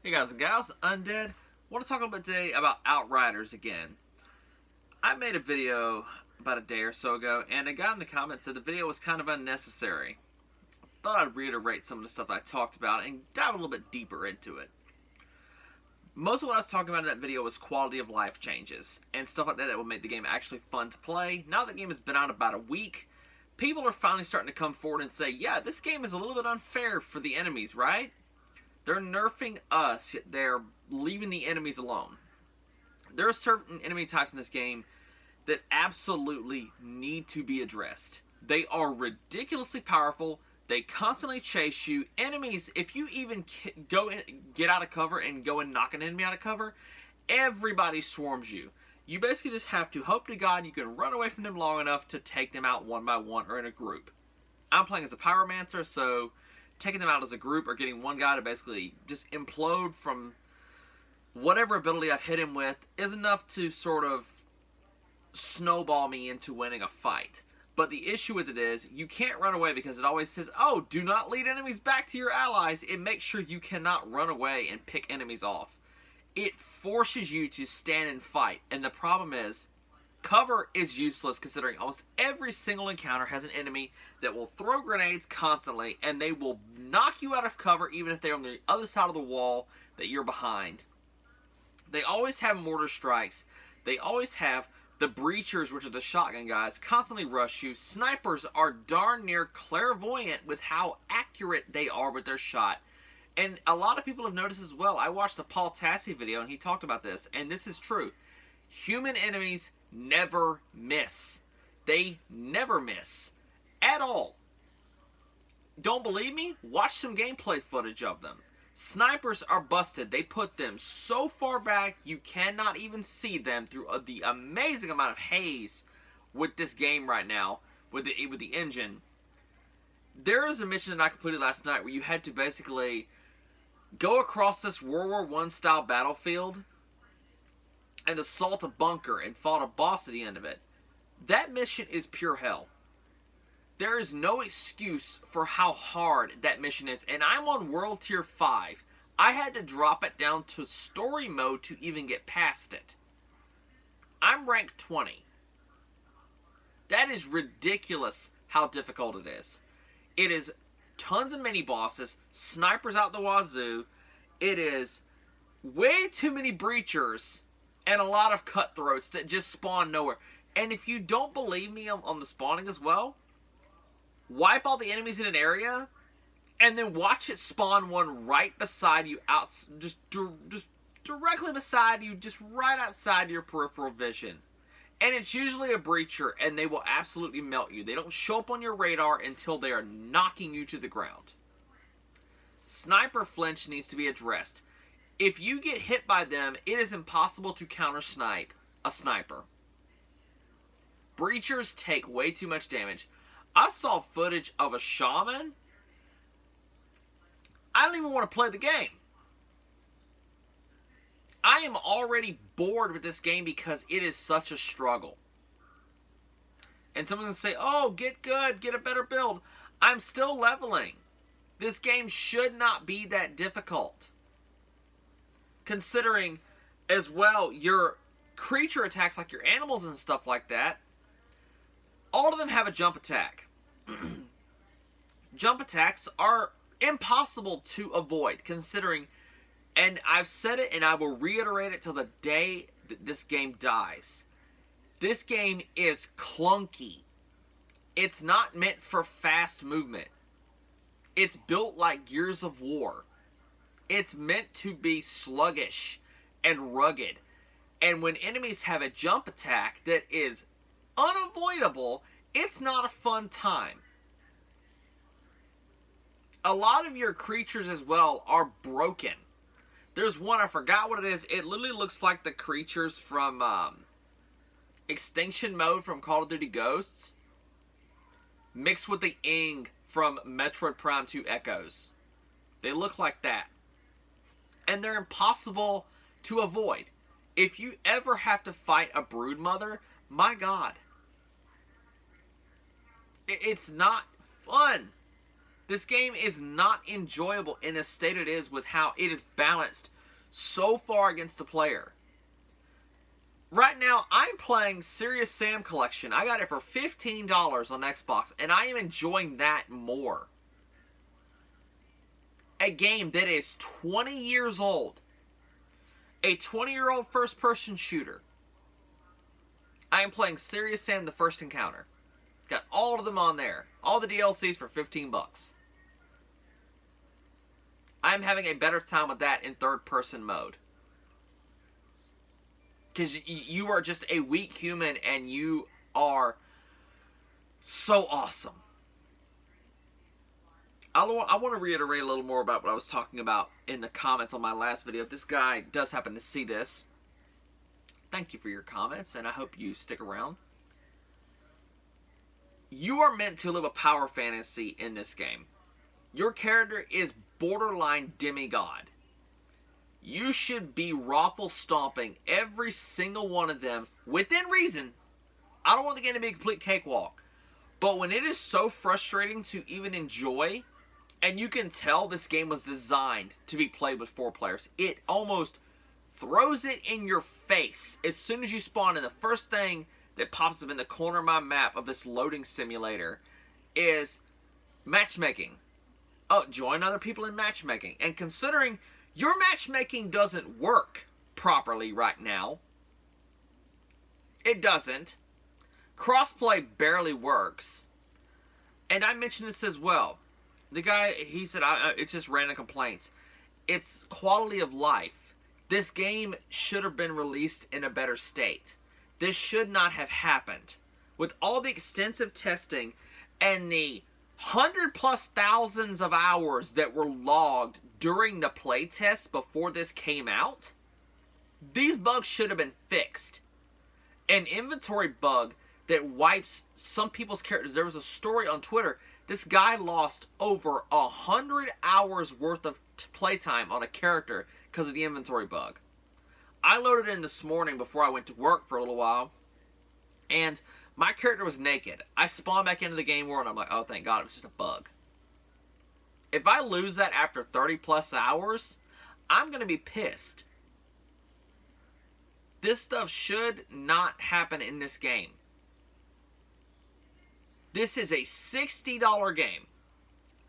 Hey guys and gals, Undead. I want to talk a little bit today about Outriders again. I made a video about a day or so ago, and a guy in the comments said the video was kind of unnecessary. Thought I'd reiterate some of the stuff I talked about and dive a little bit deeper into it. Most of what I was talking about in that video was quality of life changes and stuff like that that would make the game actually fun to play. Now that the game has been out about a week, people are finally starting to come forward and say, yeah, this game is a little bit unfair for the enemies, right? They're nerfing us, yet they're leaving the enemies alone. There are certain enemy types in this game that absolutely need to be addressed. They are ridiculously powerful. They constantly chase you. Enemies, if you even get out of cover and go and knock an enemy out of cover, everybody swarms you. You basically just have to hope to God you can run away from them long enough to take them out one by one or in a group. I'm playing as a pyromancer, so taking them out as a group or getting one guy to basically just implode from whatever ability I've hit him with is enough to sort of snowball me into winning a fight. But the issue with it is you can't run away because it always says, oh, do not lead enemies back to your allies. It makes sure you cannot run away and pick enemies off. It forces you to stand and fight. And the problem is, cover is useless considering almost every single encounter has an enemy that will throw grenades constantly and they will knock you out of cover even if they're on the other side of the wall that you're behind. They always have mortar strikes. They always have the breachers, which are the shotgun guys, constantly rush you. Snipers are darn near clairvoyant with how accurate they are with their shot. And a lot of people have noticed as well. I watched a Paul Tassi video and he talked about this, and this is true. Human enemies never miss. They never miss. At all. Don't believe me? Watch some gameplay footage of them. Snipers are busted. They put them so far back you cannot even see them through the amazing amount of haze with this game right now, with the engine. There is a mission that I completed last night where you had to basically go across this World War I style battlefield and assault a bunker and fought a boss at the end of it. That mission is pure hell. There is no excuse for how hard that mission is. And I'm on World Tier 5. I had to drop it down to story mode to even get past it. I'm ranked 20. That is ridiculous how difficult it is. It is tons of mini bosses, snipers out the wazoo. It is way too many breachers and a lot of cutthroats that just spawn nowhere. And if you don't believe me on the spawning as well, wipe all the enemies in an area and then watch it spawn one right beside you, just directly beside you, just right outside your peripheral vision. And it's usually a breacher and they will absolutely melt you. They don't show up on your radar until they are knocking you to the ground. Sniper flinch needs to be addressed. If you get hit by them, it is impossible to counter snipe a sniper. Breachers take way too much damage. I saw footage of a shaman. I don't even want to play the game. I am already bored with this game because it is such a struggle. And someone's going to say, oh, get good, get a better build. I'm still leveling. This game should not be that difficult. Considering, as well, your creature attacks like your animals and stuff like that, all of them have a jump attack. Jump attacks are impossible to avoid, considering, and I've said it and I will reiterate it till the day that this game dies. This game is clunky. It's not meant for fast movement. It's built like Gears of War. It's meant to be sluggish and rugged. And when enemies have a jump attack that is unavoidable, it's not a fun time. A lot of your creatures as well are broken. There's one, I forgot what it is. It literally looks like the creatures from Extinction Mode from Call of Duty Ghosts, mixed with the Ing from Metroid Prime 2 Echoes. They look like that. And they're impossible to avoid. If you ever have to fight a broodmother, my God. It's not fun. This game is not enjoyable in the state it is with how it is balanced so far against the player. Right now, I'm playing Serious Sam Collection. I got it for $15 on Xbox, and I am enjoying that more. A game that is 20 years old. A 20-year-old first-person shooter. I am playing Serious Sam: The First Encounter. Got all of them on there. All the DLCs for $15. I'm having a better time with that in third-person mode. Because you are just a weak human and you are so awesome. I want to reiterate a little more about what I was talking about in the comments on my last video. If this guy does happen to see this, thank you for your comments, and I hope you stick around. You are meant to live a power fantasy in this game. Your character is borderline demigod. You should be raffle stomping every single one of them within reason. I don't want the game to be a complete cakewalk. But when it is so frustrating to even enjoy, and you can tell this game was designed to be played with 4 players, it almost throws it in your face as soon as you spawn in. The first thing that pops up in the corner of my map of this loading simulator is matchmaking. Oh, join other people in matchmaking. And considering your matchmaking doesn't work properly right now, it doesn't. Crossplay barely works. And I mentioned this as well. The guy, he said, it's just random complaints. It's quality of life. This game should have been released in a better state. This should not have happened. With all the extensive testing and the 100+ thousands of hours that were logged during the playtest before this came out, these bugs should have been fixed. An inventory bug that wipes some people's characters. There was a story on Twitter. This guy lost over 100 hours worth of playtime on a character because of the inventory bug. I loaded in this morning before I went to work for a little while, and my character was naked. I spawned back into the game world, and I'm like, oh, thank God, it was just a bug. If I lose that after 30+ hours, I'm going to be pissed. This stuff should not happen in this game. This is a $60 game.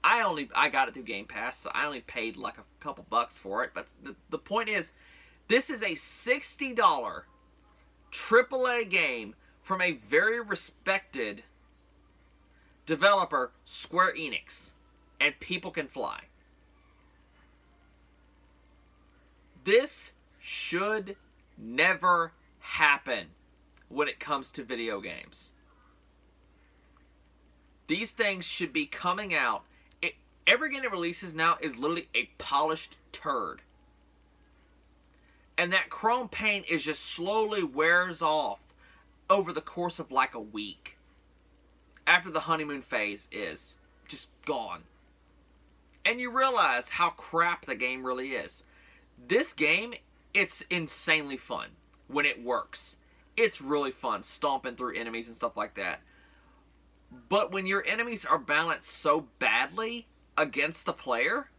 I got it through Game Pass, so I only paid like a couple bucks for it. But the point is, this is a $60 AAA game from a very respected developer, Square Enix. And people can fly. This should never happen when it comes to video games. These things should be coming out. Every game that releases now is literally a polished turd. And that chrome paint is just slowly wears off over the course of like a week. After the honeymoon phase is just gone. And you realize how crap the game really is. This game, it's insanely fun when it works. It's really fun stomping through enemies and stuff like that. But when your enemies are balanced so badly against the player,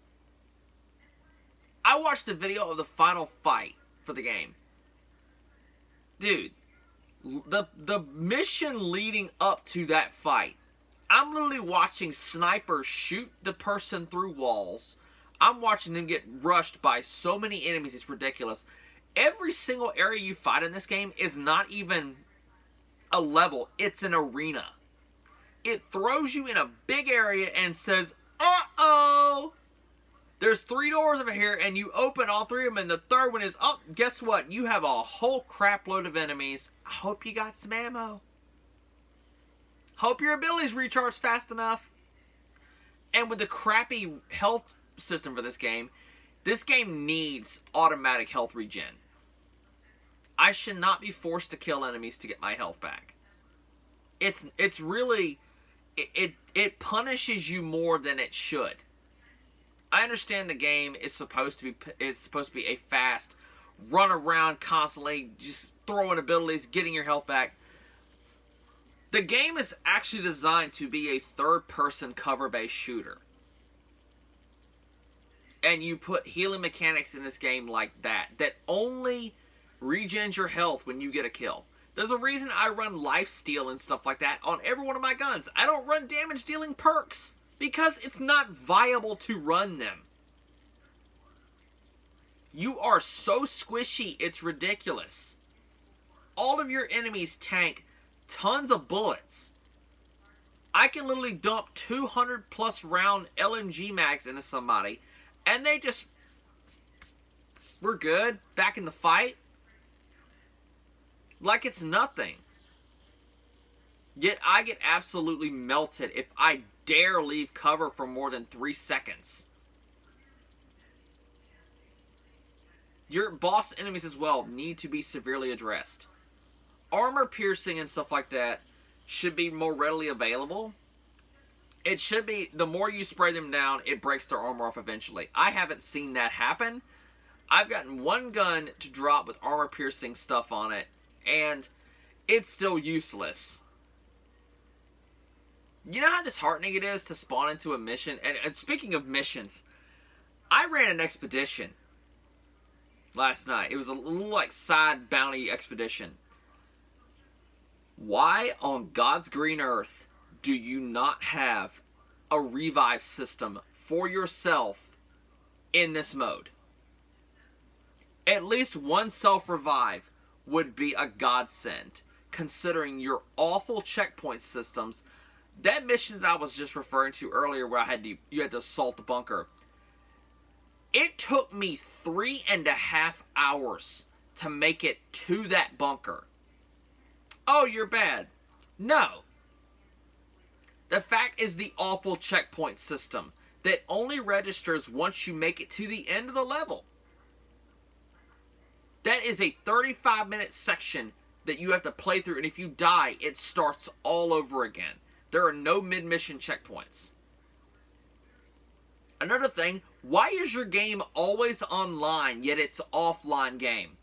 I watched a video of the final fight for the game. Dude, the mission leading up to that fight, I'm literally watching snipers shoot the person through walls. I'm watching them get rushed by so many enemies, it's ridiculous. Every single area you fight in this game is not even a level, it's an arena. It throws you in a big area and says, uh-oh! There's 3 doors over here, and you open all 3 of them, and the third one is, oh, guess what? You have a whole crap load of enemies. I hope you got some ammo. Hope your abilities recharge fast enough. And with the crappy health system for this game needs automatic health regen. I should not be forced to kill enemies to get my health back. It's really, it punishes you more than it should. I understand the game is supposed to be a fast run around constantly, just throwing abilities, getting your health back. The game is actually designed to be a third-person cover-based shooter. and you put healing mechanics in this game like that only regens your health when you get a kill. There's a reason I run lifesteal and stuff like that on every one of my guns. I don't run damage dealing perks because it's not viable to run them. You are so squishy, it's ridiculous. All of your enemies tank tons of bullets. I can literally dump 200 plus round LMG mags into somebody, and they just, we're good, back in the fight. Like it's nothing. Yet I get absolutely melted if I dare leave cover for more than 3 seconds. Your boss enemies as well need to be severely addressed. Armor piercing and stuff like that should be more readily available. It should be, the more you spray them down, it breaks their armor off eventually. I haven't seen that happen. I've gotten one gun to drop with armor piercing stuff on it, and it's still useless. You know how disheartening it is to spawn into a mission? And speaking of missions, I ran an expedition last night. It was a little like side bounty expedition. Why on God's green earth do you not have a revive system for yourself in this mode? At least one self-revive would be a godsend, considering your awful checkpoint systems. That mission that I was just referring to earlier where you had to assault the bunker, it took me 3.5 hours to make it to that bunker. Oh, you're bad. No. The fact is the awful checkpoint system that only registers once you make it to the end of the level. That is a 35-minute section that you have to play through, and if you die, it starts all over again. There are no mid-mission checkpoints. Another thing, why is your game always online, yet it's an offline game?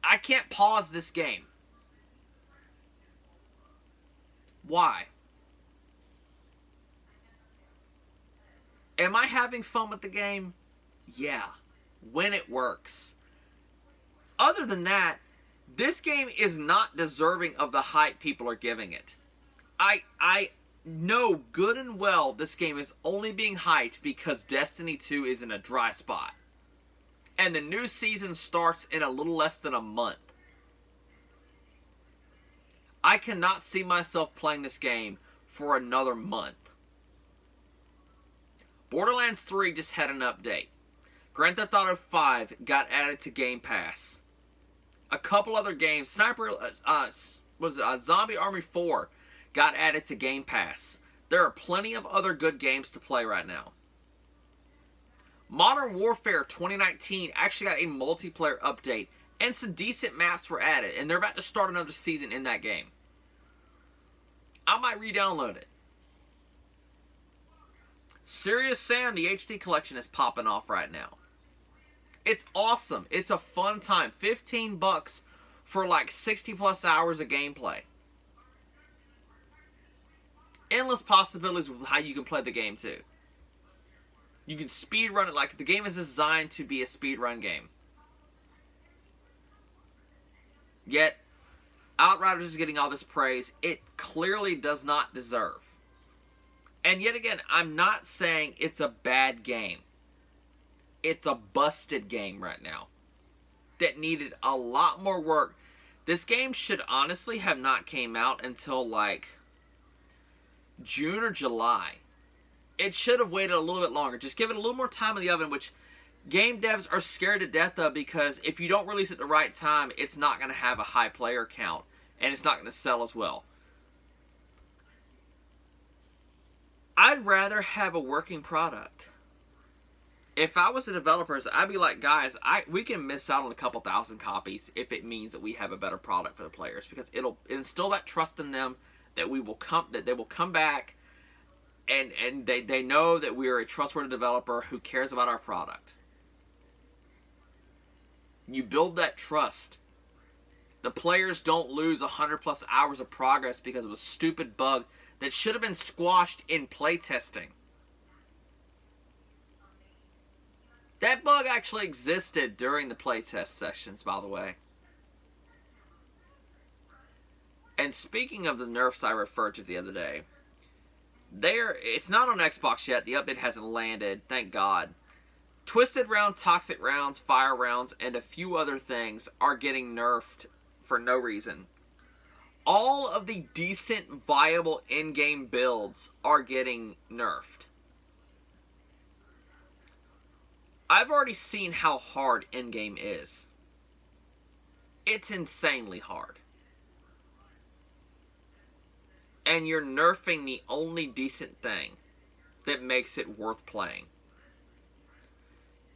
I can't pause this game. Why? Am I having fun with the game? Yeah, when it works. Other than that, this game is not deserving of the hype people are giving it. I know good and well this game is only being hyped because Destiny 2 is in a dry spot. And the new season starts in a little less than a month. I cannot see myself playing this game for another month. Borderlands 3 just had an update. Grand Theft Auto 5 got added to Game Pass. A couple other games, Zombie Army 4 got added to Game Pass. There are plenty of other good games to play right now. Modern Warfare 2019 actually got a multiplayer update, and some decent maps were added, and they're about to start another season in that game. I might re-download it. Serious Sam, the HD collection, is popping off right now. It's awesome. It's a fun time. $15 for like 60 plus hours of gameplay. Endless possibilities with how you can play the game too. You can speed run it. Like, the game is designed to be a speed run game. Yet, Outriders is getting all this praise it clearly does not deserve. And yet again, I'm not saying it's a bad game. It's a busted game right now that needed a lot more work. This game should honestly have not came out until like June or July. It should have waited a little bit longer. Just give it a little more time in the oven, which game devs are scared to death of, because if you don't release it at the right time, it's not going to have a high player count, and it's not going to sell as well. I'd rather have a working product. If I was a developer, I'd be like, guys, we can miss out on a couple thousand copies if it means that we have a better product for the players, because it'll instill that trust in them that they will come back. And they know that we are a trustworthy developer who cares about our product. You build that trust. The players don't lose 100 plus hours of progress because of a stupid bug that should have been squashed in playtesting. That bug actually existed during the playtest sessions, by the way. And speaking of the nerfs I referred to the other day, it's not on Xbox yet. The update hasn't landed, thank God. Twisted round, toxic rounds, fire rounds, and a few other things are getting nerfed for no reason. All of the decent, viable in-game builds are getting nerfed. I've already seen how hard in-game is. It's insanely hard. And you're nerfing the only decent thing that makes it worth playing.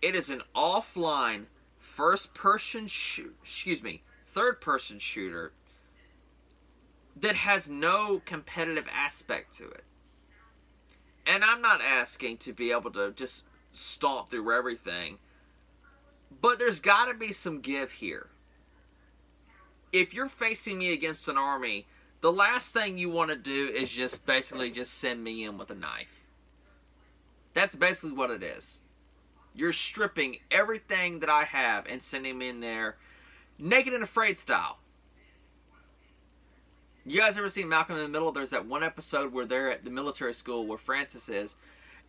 It is an offline third-person shooter that has no competitive aspect to it. And I'm not asking to be able to just stomp through everything, but there's got to be some give here. If you're facing me against an army, the last thing you want to do is just basically just send me in with a knife. That's basically what it is. You're stripping everything that I have and sending me in there naked and afraid style. You guys ever seen Malcolm in the Middle? There's that one episode where they're at the military school where Francis is,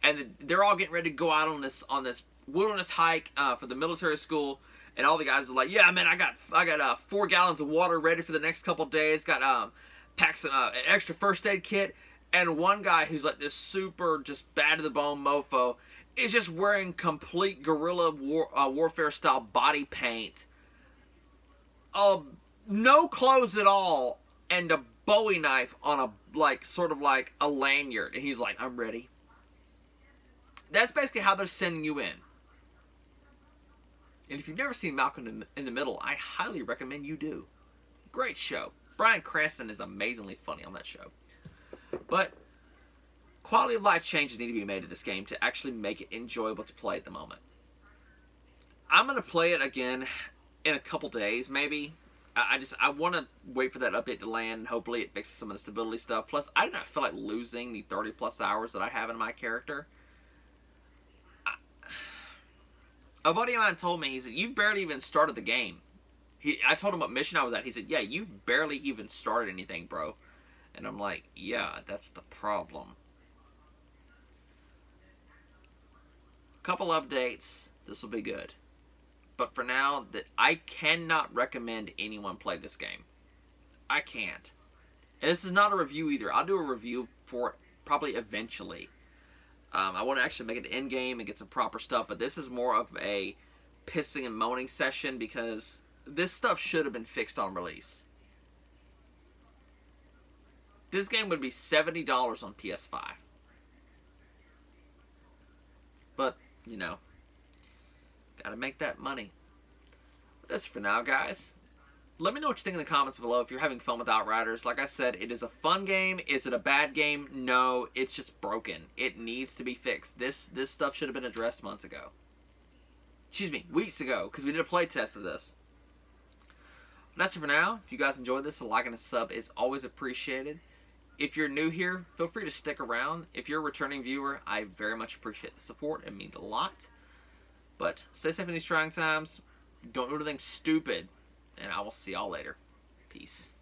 and they're all getting ready to go out on this wilderness hike for the military school, and all the guys are like, "Yeah, man, I got 4 gallons of water ready for the next couple days. Got packs an extra first aid kit." And one guy who's like this super just bad to the bone mofo is just wearing complete guerrilla warfare style body paint, no clothes at all, and a Bowie knife on sort of like a lanyard, and he's like, "I'm ready." That's basically how they're sending you in. And if you've never seen Malcolm in the Middle, I highly recommend you do. Great show. Bryan Cranston is amazingly funny on that show. But quality of life changes need to be made to this game to actually make it enjoyable to play at the moment. I'm going to play it again in a couple days, maybe. I want to wait for that update to land. Hopefully it fixes some of the stability stuff. Plus, I do not feel like losing the 30 plus hours that I have in my character. A buddy of mine told me, he said, "You've barely even started the game." I told him what mission I was at. He said, "Yeah, you've barely even started anything, bro." And I'm like, yeah, that's the problem. Couple updates, this will be good. But for now, I cannot recommend anyone play this game. I can't. And this is not a review either. I'll do a review for it probably eventually. I want to actually make it in-game and get some proper stuff, but this is more of a pissing and moaning session because this stuff should have been fixed on release. This game would be $70 on PS5. But, you know, gotta make that money. But that's it for now, guys. Let me know what you think in the comments below if you're having fun with Outriders. Like I said, it is a fun game. Is it a bad game? No, it's just broken. It needs to be fixed. This stuff should have been addressed months ago. Excuse me, weeks ago, because we did a playtest of this. But that's it for now. If you guys enjoyed this, a like and a sub is always appreciated. If you're new here, feel free to stick around. If you're a returning viewer, I very much appreciate the support. It means a lot. But stay safe in these trying times. Don't do anything stupid. And I will see y'all later. Peace.